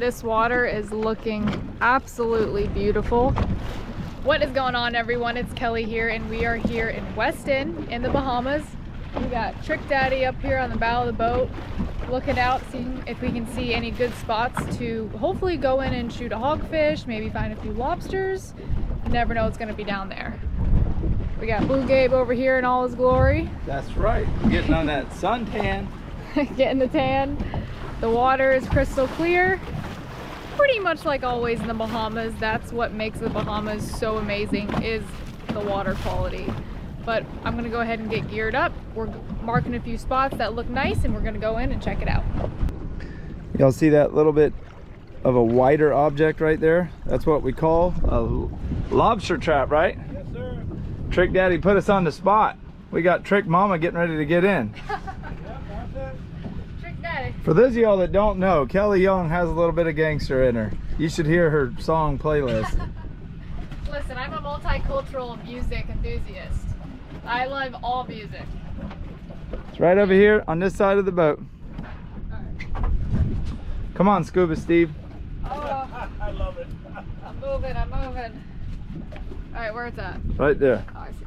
This water is looking absolutely beautiful. What is going on, everyone? It's Kelly here, and we are here in Weston in the Bahamas. We got Trick Daddy up here on the bow of the boat, looking out, seeing if we can see any good spots to hopefully go in and shoot a hogfish, maybe find a few lobsters. You never know what's going to be down there. We got Blue Gabe over here in all his glory. That's right, getting on that suntan. Getting the tan. The water is crystal clear. Pretty much like always in the Bahamas. That's what makes the Bahamas so amazing, is the water quality. But I'm gonna go ahead and get geared up. We're marking a few spots that look nice, and we're gonna go in and check it out. Y'all see that little bit of a wider object right there? That's what we call a lobster trap, right? Yes, sir. Trick Daddy put us on the spot. We got Trick Mama getting ready to get in. Yep, that's it. Trick Daddy. For those of y'all that don't know, Kelly Young has a little bit of gangster in her. You should hear her song playlist. Listen, I'm a multicultural music enthusiast. I love all music. It's right over here on this side of the boat. Alright. Come on, Scuba Steve. Oh, I love it. I'm moving. Alright, where it's at? Right there. Oh, I see.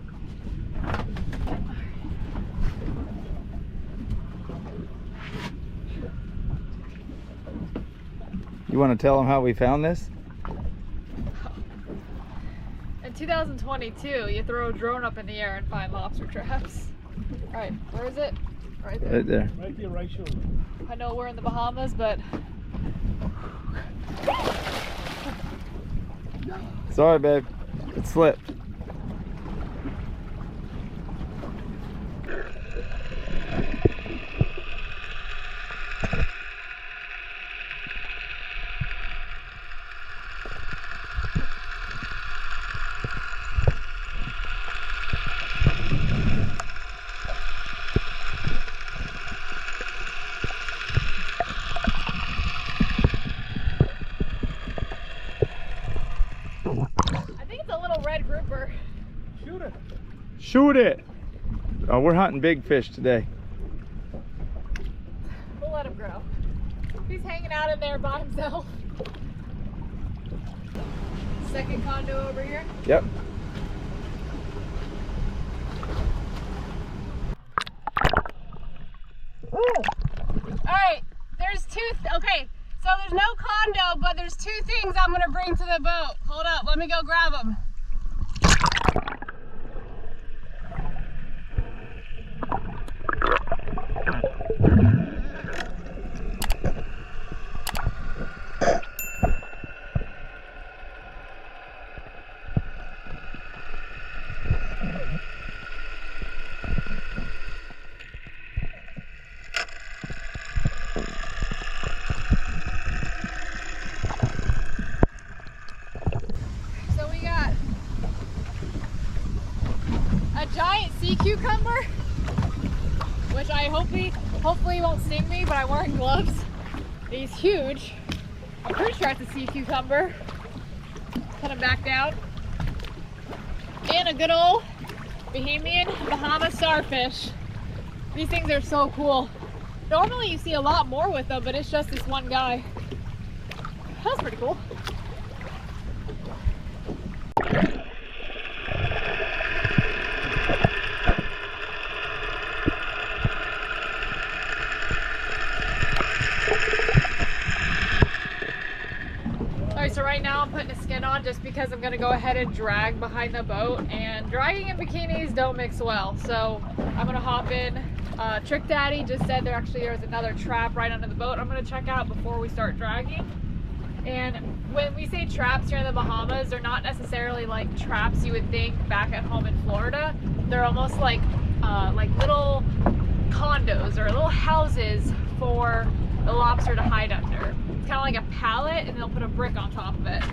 You want to tell them how we found this? In 2022, you throw a drone up in the air and find lobster traps. Alright, where is it? Right there. Right there. Right there, right shoulder. I know we're in the Bahamas, but Sorry, babe. It slipped. I think it's a little red grouper. Shoot it. Shoot it! Oh, we're hunting big fish today. We'll let him grow. He's hanging out in there by himself. Second condo over here. Yep. Alright, there's two, okay, so there's no condo, but there's two things I'm gonna bring to the boat. Hold up, let me go grab them. So we got a giant sea cucumber, which I hopefully won't sting me, but I'm wearing gloves. He's huge. I'm pretty sure it's a sea cucumber. Put him back down. And a good old Bahamian Bahama starfish. These things are so cool. Normally you see a lot more with them, but it's just this one guy. That's pretty cool. Alright, so right now I'm putting a skin on just because I'm going to go ahead and drag behind the boat, and dragging in bikinis don't mix well, so I'm going to hop in. Trick Daddy just said there's another trap right under the boat I'm going to check out before we start dragging. And when we say traps here in the Bahamas, they're not necessarily like traps you would think back at home in Florida. They're almost like little condos or little houses for the lobster to hide under. It's kind of like a pallet, and they'll put a brick on top of it.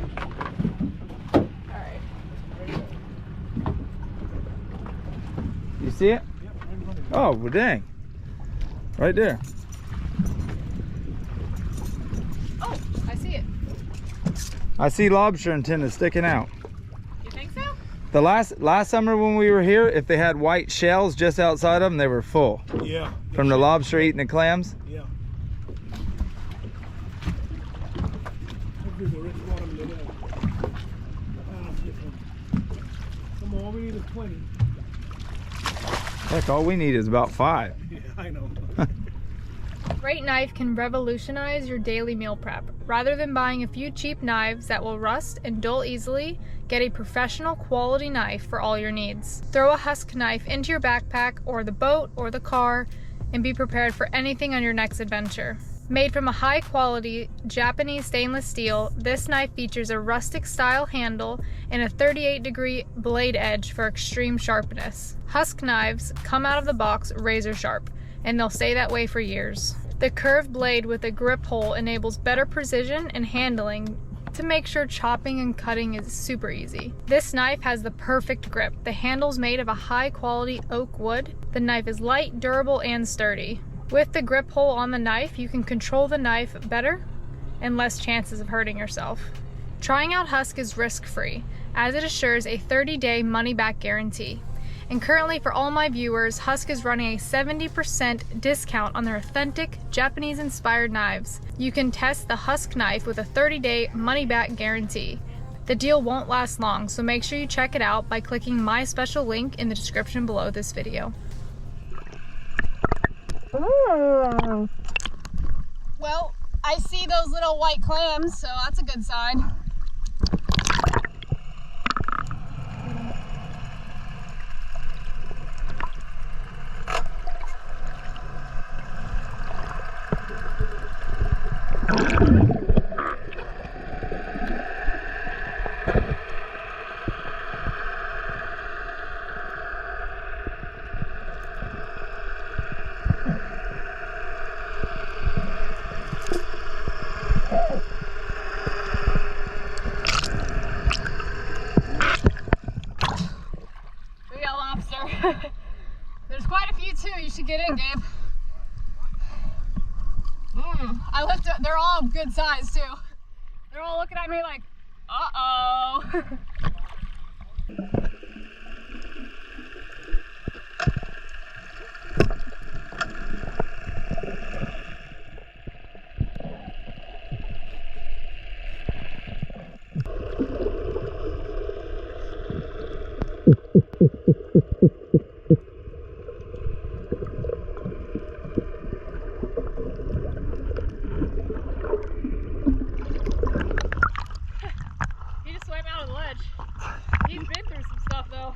Alright. You see it? Yep, right in front of you. Oh, well, dang. Right there. Oh, I see it. I see lobster antennas sticking out. You think so? The last summer when we were here, if they had white shells just outside of them, they were full. Yeah. From the lobster eating the clams. Yeah. Here's a rich watermelon there. Ah, flip him. Come on, all we need is 20. Heck, all we need is about 5. Yeah, I know. Great knife can revolutionize your daily meal prep. Rather than buying a few cheap knives that will rust and dull easily, get a professional quality knife for all your needs. Throw a Husk Knife into your backpack or the boat or the car and be prepared for anything on your next adventure. Made from a high quality Japanese stainless steel, this knife features a rustic style handle and a 38-degree blade edge for extreme sharpness. Husk knives come out of the box razor sharp, and they'll stay that way for years. The curved blade with a grip hole enables better precision and handling to make sure chopping and cutting is super easy. This knife has the perfect grip. The handle's made of a high quality oak wood. The knife is light, durable, and sturdy. With the grip hole on the knife, you can control the knife better and less chances of hurting yourself. Trying out Husk is risk-free, as it assures a 30-day money-back guarantee. And currently, for all my viewers, Husk is running a 70% discount on their authentic, Japanese-inspired knives. You can test the Husk Knife with a 30-day money-back guarantee. The deal won't last long, so make sure you check it out by clicking my special link in the description below this video. Well, I see those little white clams, so that's a good sign. We got lobster. There's quite a few too. You should get in, Gabe. I lifted. They're all good size too. They're all looking at me like, uh-oh. He just swam out of the ledge. He's been through some stuff though.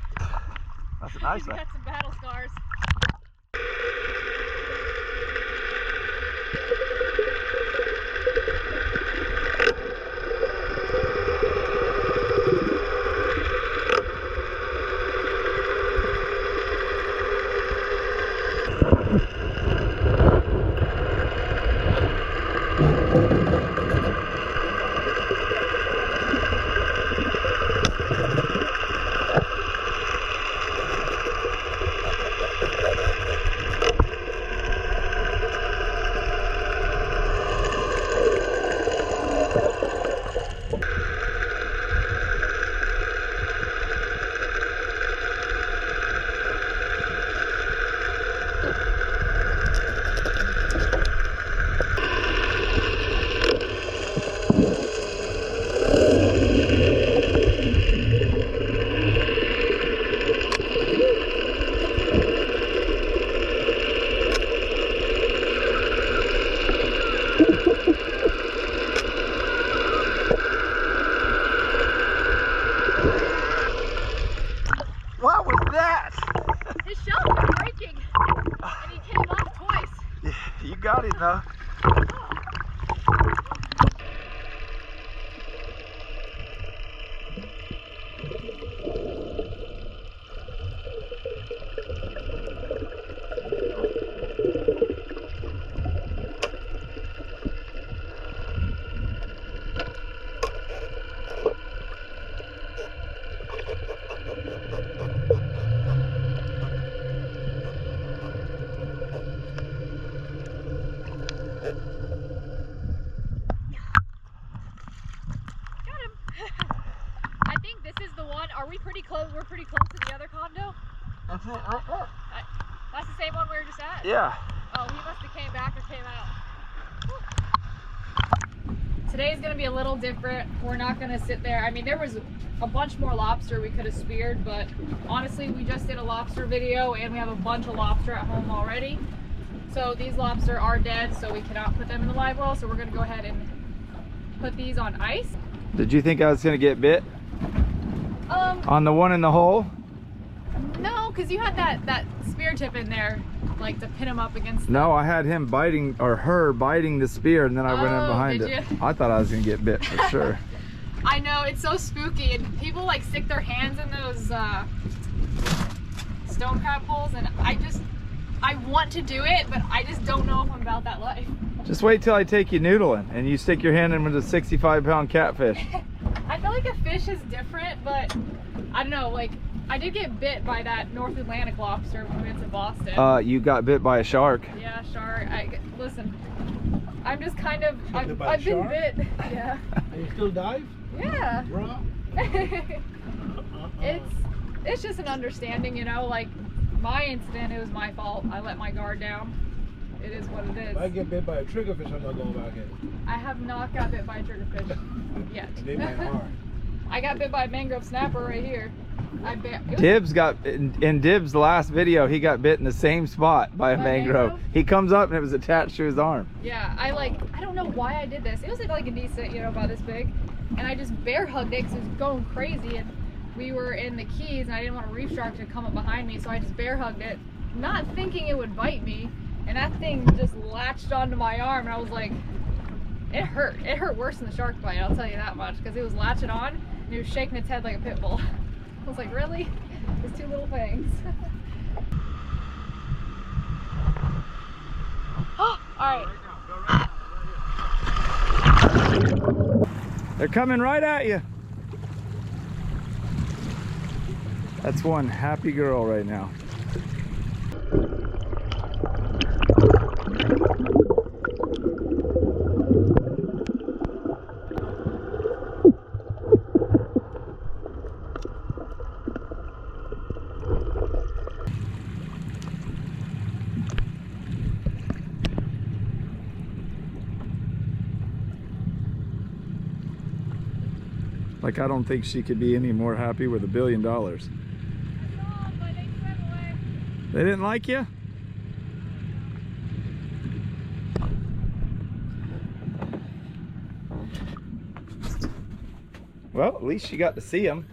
That's a nice He's one. got some battle scars. What was that? His shell was breaking, and he came off twice. Yeah, you got it though. I think this is the one. Are we pretty close? We're pretty close to the other condo. That's it right there. That's the same one we were just at? Yeah. Oh, he must have came back or came out. Whew. today's gonna be a little different. We're not gonna sit there. I mean, there was a bunch more lobster we could have speared, but honestly, we just did a lobster video and we have a bunch of lobster at home already. So these lobster are dead, so we cannot put them in the live well. So we're gonna go ahead and put these on ice. Did you think I was gonna get bit? On the one in the hole? No, because you had that spear tip in there, like to pin him up against. No, I had him biting, or her biting the spear, and then I went in behind it. You? I thought I was gonna get bit for sure. I know, it's so spooky, and people like stick their hands in those stone crab holes, and I want to do it, but I just don't know if I'm about that life. Just wait till I take you noodling and you stick your hand in with a 65-pound catfish. I feel like a fish is different, but I don't know, like I did get bit by that North Atlantic lobster when we went to Boston. You got bit by a shark. Yeah, shark. Listen, I'm just kind of, I've shark? been bit. Yeah. And you still dive? Yeah. Raw? It's just an understanding, you know, like my incident, it was my fault. I let my guard down. It is what it is. If I get bit by a triggerfish, I'm not going back in. I have not got bit by a triggerfish yet. They might harm. I got bit by a mangrove snapper right here. Dibs got, in Dibs' last video, he got bit in the same spot by a mangrove. He comes up and it was attached to his arm. Yeah, I don't know why I did this. It was like a decent, you know, about this big. And I just bear hugged it because it was going crazy. And we were in the Keys and I didn't want a reef shark to come up behind me. So I just bear hugged it, not thinking it would bite me. And that thing just latched onto my arm. And I was like, it hurt. It hurt worse than the shark bite, I'll tell you that much. Because it was latching on and it was shaking its head like a pit bull. I was like, really? These two little things. Oh, all right. They're coming right at you. That's one happy girl right now. Like, I don't think she could be any more happy with $1 billion. They didn't like you? Well, at least you got to see them.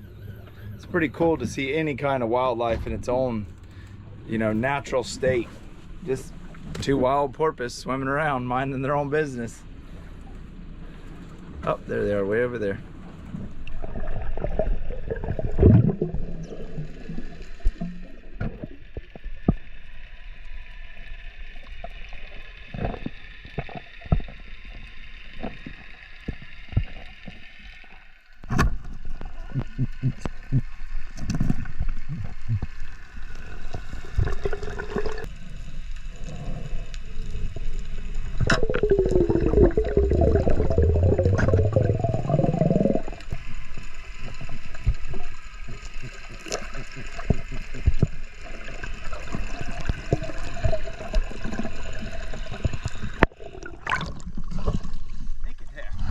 It's pretty cool to see any kind of wildlife in its own, you know, natural state. Just two wild porpoise swimming around, minding their own business. Oh, there they are, way over there.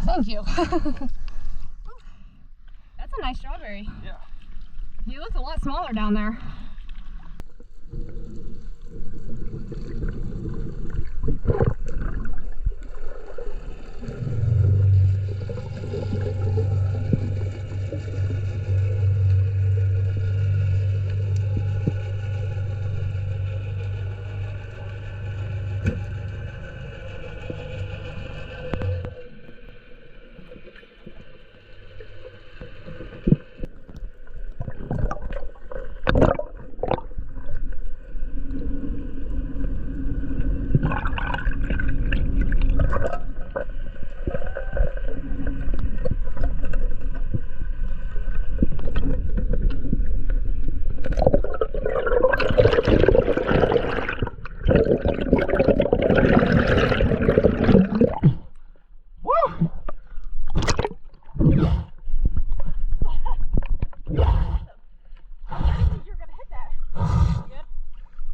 Thank you. That's a nice strawberry. Yeah. You look a lot smaller down there.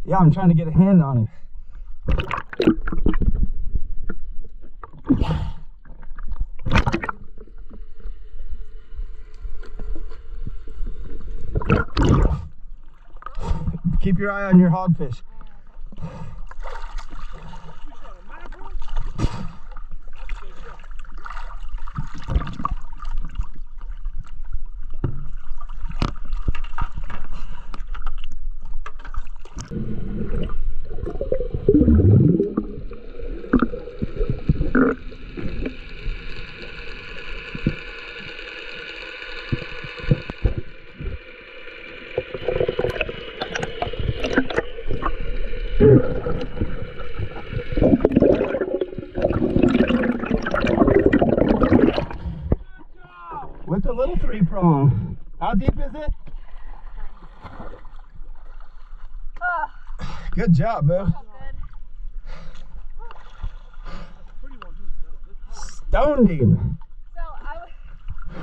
Yeah, I'm trying to get a hand on it. Keep your eye on your hogfish. With the little 3-prong. How deep is it? Good job, boo. Stoned him. So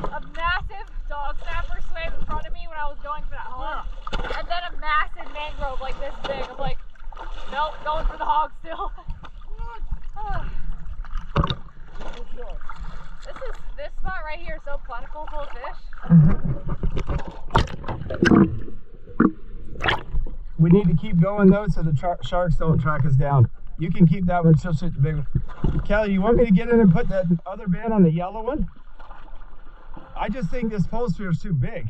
a massive dog snapper swam in front of me when I was going for that hog, and then a massive mangrove like this big. I'm like, nope, going for the hog still. This spot right here is so plentiful full of fish. We need to keep going though so the sharks don't track us down. You can keep that one, she'll shoot the big one. Kelly, you want me to get in and put that other band on the yellow one? I just think this pole spear is too big.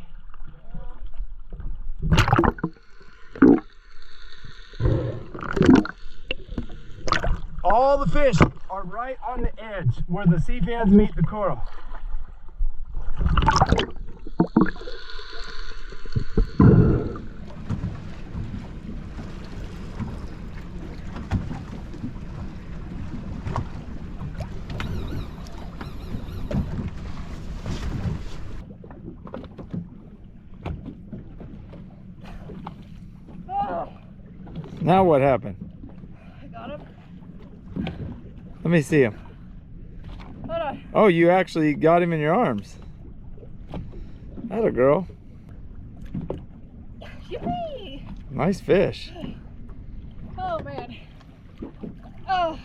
All the fish are right on the edge where the sea fans meet the coral. Now what happened? I got him. Let me see him. Hold on. Oh, you actually got him in your arms. Atta girl. Yippee! Nice fish. Oh man. Oh,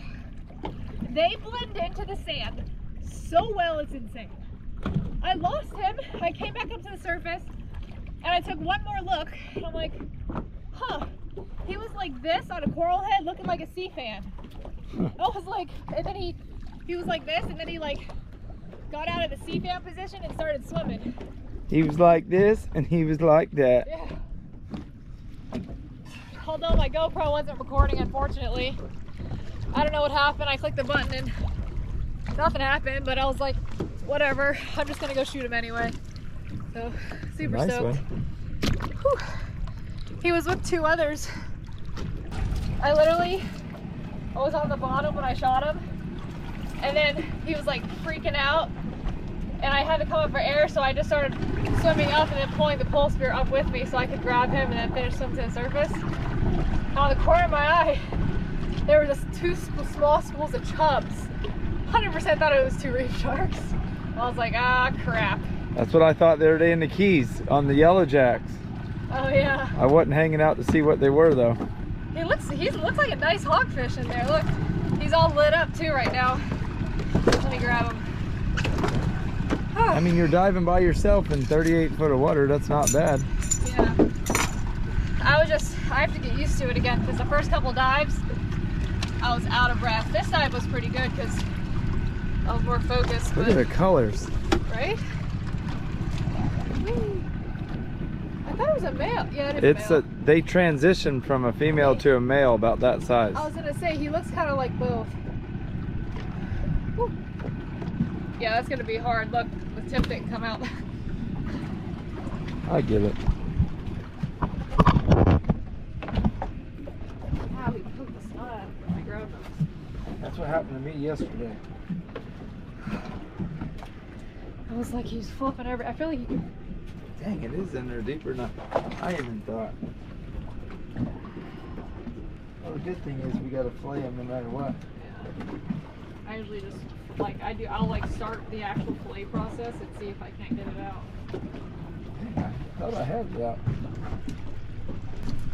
they blend into the sand so well, it's insane. I lost him. I came back up to the surface and I took one more look and I'm like, huh, he was like this on a coral head looking like a sea fan. I was like, and then he was like this and then he like got out of the sea fan position and started swimming. He was like this and he was like that. Yeah. Although my GoPro wasn't recording, unfortunately. I don't know what happened. I clicked the button and nothing happened, but I was like, whatever. I'm just gonna go shoot him anyway. So, super Nice stoked. one. Whew. He was with 2 others. I was on the bottom when I shot him, and then he was like freaking out, and I had to come up for air, so I just started swimming up and then pulling the pole spear up with me so I could grab him and then finish swim to the surface. And on the corner of my eye, there were just 2 small schools of chubs. 100% thought it was 2 reef sharks. I was like, ah, crap. That's what I thought the other day in the Keys on the yellow jacks. Oh yeah. I wasn't hanging out to see what they were though. He looks like a nice hogfish in there. Look, he's all lit up too right now. Let me grab him. I mean, you're diving by yourself in 38 foot of water. That's not bad. Yeah. I have to get used to it again because the first couple dives, I was out of breath. This dive was pretty good because I was more focused. Look at the colors. Right? Whee. I thought it was a male. Yeah, it is a male. They transition from a female to a male about that size. I was gonna say, he looks kind of like both. Whew. Yeah, that's gonna be hard. Look, the tip didn't come out. I get it. Wow, he poked the snot out of my ground nose. That's what happened to me yesterday. I was like, he's flipping over. I feel like he. Dang, it is in there deeper than I even thought. Well, the good thing is we gotta flay them no matter what. Yeah. I usually just I'll like start the actual fillet process and see if I can't get it out. Dang, I thought I had it out.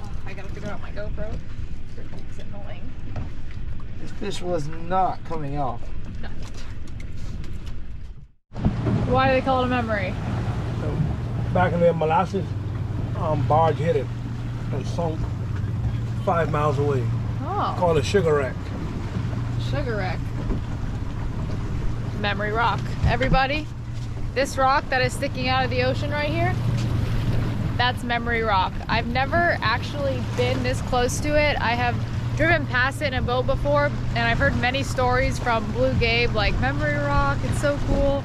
Oh, I gotta figure out my GoPro. It's annoying. This fish was not coming off. No. Why do they call it a memory? Back in the molasses, barge hit it and sunk. 5 miles away. Oh. Called a Sugar Wreck. Sugar Wreck. Memory Rock. Everybody, this rock that is sticking out of the ocean right here, that's Memory Rock. I've never actually been this close to it. I have driven past it in a boat before, and I've heard many stories from Blue Gabe, like Memory Rock, it's so cool,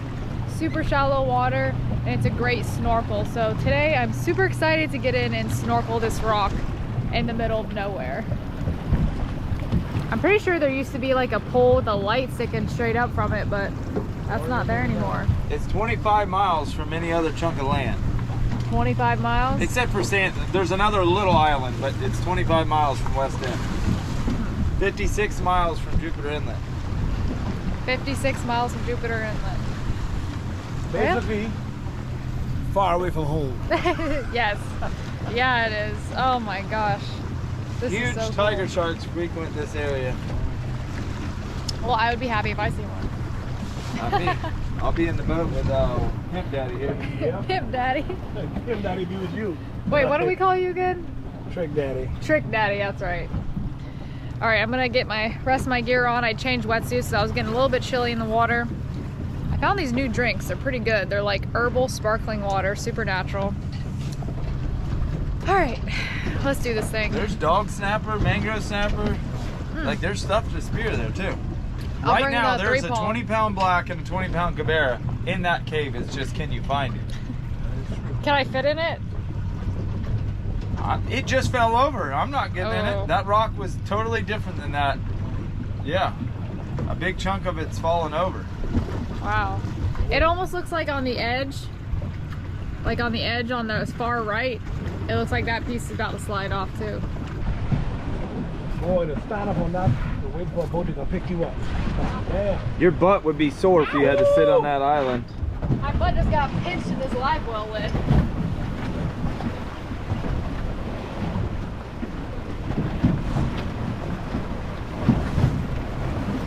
super shallow water, and it's a great snorkel. So today I'm super excited to get in and snorkel this rock in the middle of nowhere. I'm pretty sure there used to be like a pole with a light sticking straight up from it, but that's not there anymore. It's 25 miles from any other chunk of land. 25 miles? Except for there's another little island, but it's 25 miles from West End. 56 miles from Jupiter Inlet. 56 miles from Jupiter Inlet. Basically, far away from home. Yes. Yeah, it is. Oh my gosh. This Huge is so tiger cool. sharks frequent this area. Well, I would be happy if I see one. I'll be in the boat with Pimp Daddy here. Yeah. Pimp Daddy. Pimp Daddy be with you. Wait, what do we call you again? Trick Daddy. Trick Daddy, that's right. All right, I'm gonna get my rest of my gear on. I changed wetsuits, so I was getting a little bit chilly in the water. I found these new drinks. They're pretty good. They're like herbal sparkling water, super natural. All right, let's do this thing. There's dog snapper, mango snapper. Like there's stuff to spear there too. I'll Right bring now the there's a 3-pound. 20-pound black and a 20-pound cabera in that cave. It's just, can you find it? Can I fit in it? It just fell over. I'm not getting in Oh. it. That rock was totally different than that. Yeah, a big chunk of it's fallen over. Wow. It almost looks like on the edge, on the far right, it looks like that piece is about to slide off too. Boy, to stand up on that, to wait for a boat to pick you up. Yeah. Your butt would be sore if you had to sit on that island. My butt just got pinched in this live well lid.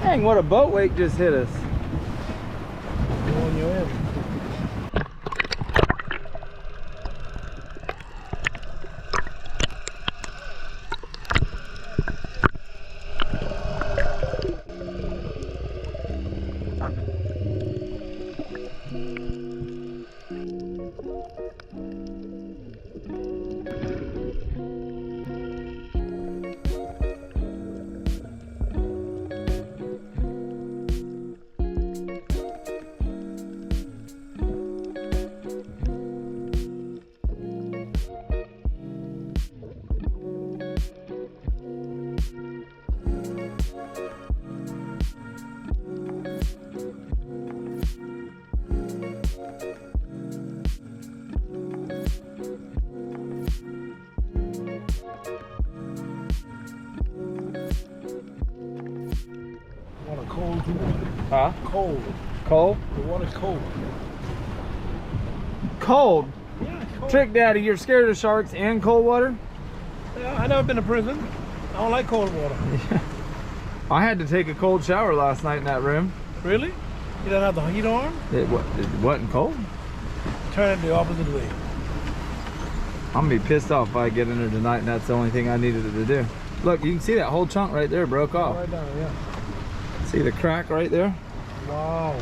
Dang, what a boat wake just hit us. When you're in. Cold water. Huh? Cold. Cold? The water's cold. Cold? Yeah, it's cold. Trick Daddy, you're scared of sharks and cold water? Yeah, I've never been to prison. I don't like cold water. I had to take a cold shower last night in that room. Really? You don't have the heat on? It wasn't cold. Turn it the opposite way. I'm gonna be pissed off if I get in there tonight and that's the only thing I needed it to do. Look, you can see that whole chunk right there broke off. Right down, yeah. See the crack right there? Wow.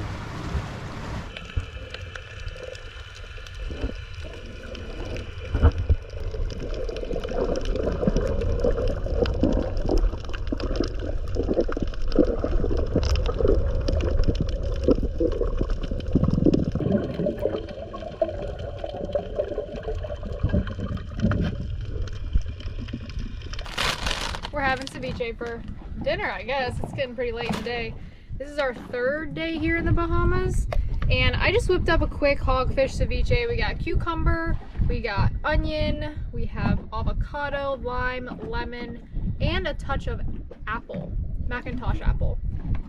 We're having ceviche for dinner, I guess. It's getting pretty late in the day. This is our third day here in the Bahamas, and I just whipped up a quick hogfish ceviche. We got cucumber, we got onion, we have avocado, lime, lemon, and a touch of apple, Macintosh apple,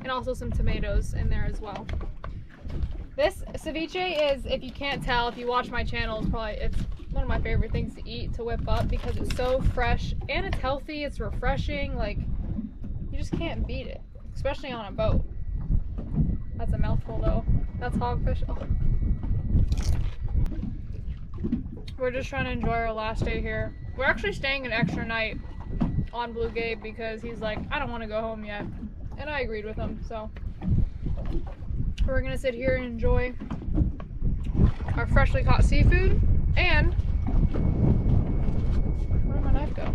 and also some tomatoes in there as well. This ceviche is, if you can't tell, if you watch my channel, it's one of my favorite things to eat, to whip up, because it's so fresh and it's healthy, it's refreshing, like you just can't beat it, especially on a boat. That's a mouthful though. That's hogfish. Oh. We're just trying to enjoy our last day here. We're actually staying an extra night on Blue Gabe because he's like, I don't want to go home yet. And I agreed with him, so we're gonna sit here and enjoy our freshly caught seafood. And where did my knife go?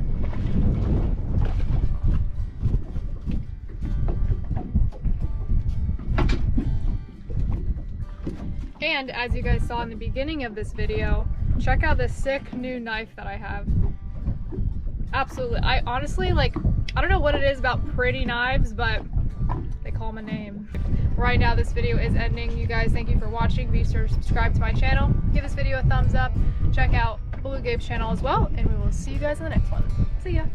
And as you guys saw in the beginning of this video, check out this sick new knife that I have. Absolutely, I honestly, like, I don't know what it is about pretty knives, but they call my name. Right now this video is ending. You guys, thank you for watching. Be sure to subscribe to my channel, give this video a thumbs up, check out Blue Gabe's channel as well, and we will see you guys in the next one. See ya.